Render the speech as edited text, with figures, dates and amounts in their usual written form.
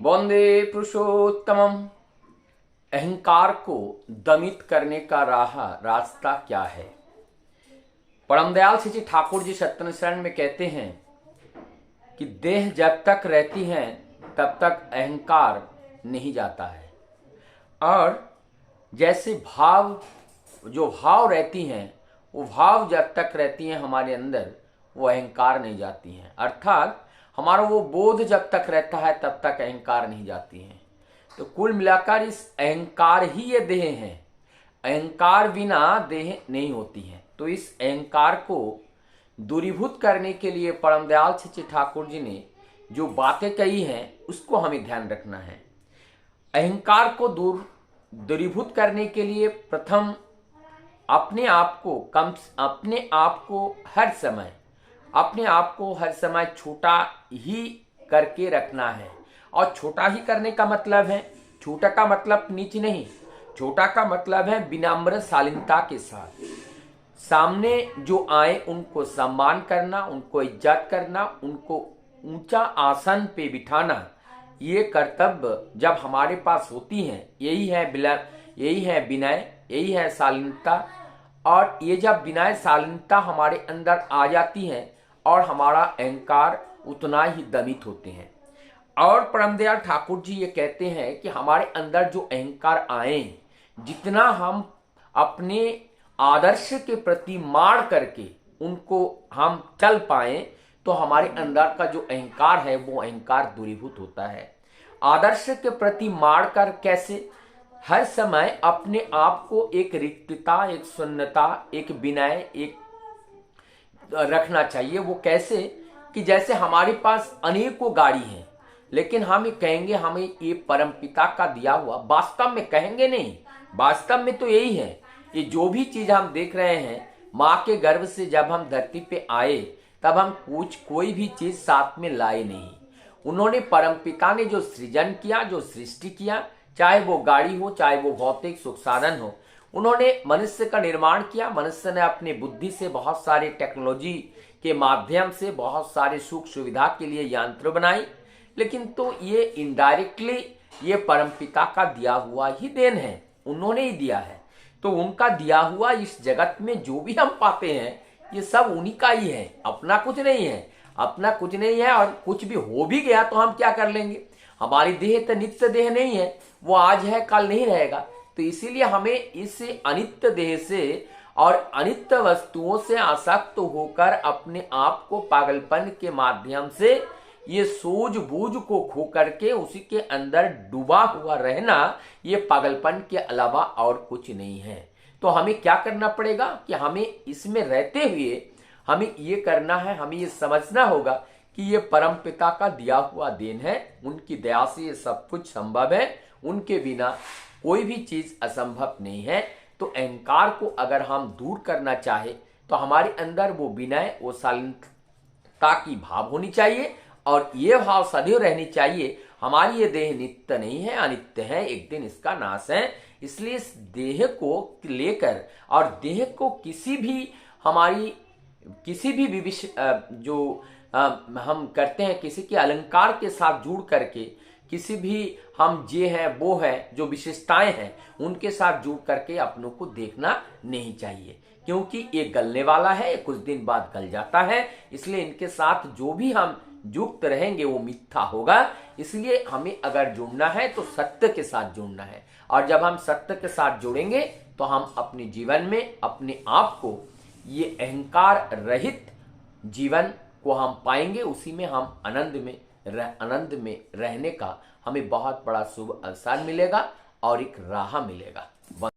वंदे पुरुषोत्तमम। अहंकार को दमित करने का रास्ता क्या है? परम दयाल श्री ठाकुर जी सत्यनारायण शरण में कहते हैं कि देह जब तक रहती है तब तक अहंकार नहीं जाता है, और जैसे जो भाव रहती हैं वो भाव जब तक रहती हैं हमारे अंदर वो अहंकार नहीं जाती हैं। अर्थात हमारा वो बोध जब तक रहता है तब तक अहंकार नहीं जाती हैं। तो कुल मिलाकर इस अहंकार ही ये देह है, अहंकार बिना देह नहीं होती है। तो इस अहंकार को दूरीभूत करने के लिए परम दयाल श्री ठाकुर जी ने जो बातें कही हैं उसको हमें ध्यान रखना है। अहंकार को दूरीभूत करने के लिए प्रथम अपने आप को हर समय छोटा ही करके रखना है। और छोटा ही करने का मतलब है, छोटा का मतलब नीच नहीं, छोटा का मतलब है विनम्र शालीनता के साथ सामने जो आए उनको सम्मान करना, उनको इज्जत करना, उनको ऊंचा आसन पे बिठाना। ये कर्तव्य जब हमारे पास होती हैं, यही है विनय, यही है शालीनता। और ये जब विनय शालीनता हमारे अंदर आ जाती है और हमारा अहंकार उतना ही दमित होते हैं। और परमदयाल ठाकुर जी ये कहते हैं कि हमारे अंदर जो अहंकार आए, जितना हम अपने आदर्श के प्रति मार करके उनको हम चल पाए तो हमारे अंदर का जो अहंकार है वो अहंकार दूरीभूत होता है। आदर्श के प्रति मार कर कैसे? हर समय अपने आप को एक रिक्तता, एक शून्यता, एक विनय, एक रखना चाहिए। वो कैसे कि जैसे हमारे पास अनेकों गाड़ी हैं, लेकिन हम कहेंगे हमें ये परमपिता का दिया हुआ, वास्तव में कहेंगे नहीं, वास्तव में तो यही है। ये जो भी चीज हम देख रहे हैं, माँ के गर्भ से जब हम धरती पे आए तब हम कोई भी चीज साथ में लाए नहीं। उन्होंने परमपिता ने जो सृजन किया, जो सृष्टि किया, चाहे वो गाड़ी हो, चाहे वो भौतिक सुख साधन हो, उन्होंने मनुष्य का निर्माण किया। मनुष्य ने अपनी बुद्धि से बहुत सारे टेक्नोलॉजी के माध्यम से बहुत सारे सुख सुविधा के लिए यंत्र बनाई, लेकिन तो ये इनडायरेक्टली ये परमपिता का दिया हुआ ही देन है, उन्होंने ही दिया है। तो उनका दिया हुआ इस जगत में जो भी हम पाते हैं ये सब उन्हीं का ही है, अपना कुछ नहीं है, अपना कुछ नहीं है। और कुछ भी हो भी गया तो हम क्या कर लेंगे? हमारी देह तो नित्य देह नहीं है, वो आज है कल नहीं रहेगा। तो इसीलिए हमें इस अनित्य देह से और अनित्य वस्तुओं से आसक्त होकर अपने आप को पागलपन के माध्यम से ये सूझबूझ को खो करके उसी के अंदर डूबा हुआ रहना, ये पागलपन के अलावा और कुछ नहीं है। तो हमें क्या करना पड़ेगा कि हमें इसमें रहते हुए हमें ये करना है, हमें ये समझना होगा कि ये परम पिता का दिया हुआ देन है, उनकी दया से ये सब कुछ संभव है, उनके बिना कोई भी चीज असंभव नहीं है। तो अहंकार को अगर हम दूर करना चाहे तो हमारे अंदर वो विनय, वो शालीनता की भाव होनी चाहिए, और ये भाव सदैव रहनी चाहिए। हमारी ये देह नित्य नहीं है, अनित्य है, एक दिन इसका नाश है। इसलिए इस देह को लेकर और देह को किसी भी जो हम करते हैं, किसी के अलंकार के साथ जुड़ करके, किसी भी हम ये हैं वो हैं जो विशेषताएं हैं उनके साथ जुड़ करके अपनों को देखना नहीं चाहिए, क्योंकि ये गलने वाला है, कुछ दिन बाद गल जाता है। इसलिए इनके साथ जो भी हम युक्त रहेंगे वो मिथ्या होगा। इसलिए हमें अगर जुड़ना है तो सत्य के साथ जुड़ना है, और जब हम सत्य के साथ जुड़ेंगे तो हम अपने जीवन में अपने आप को ये अहंकार रहित जीवन को हम पाएंगे। उसी में हम आनंद में रहने का हमें बहुत बड़ा शुभ अवसर मिलेगा और एक राह मिलेगा।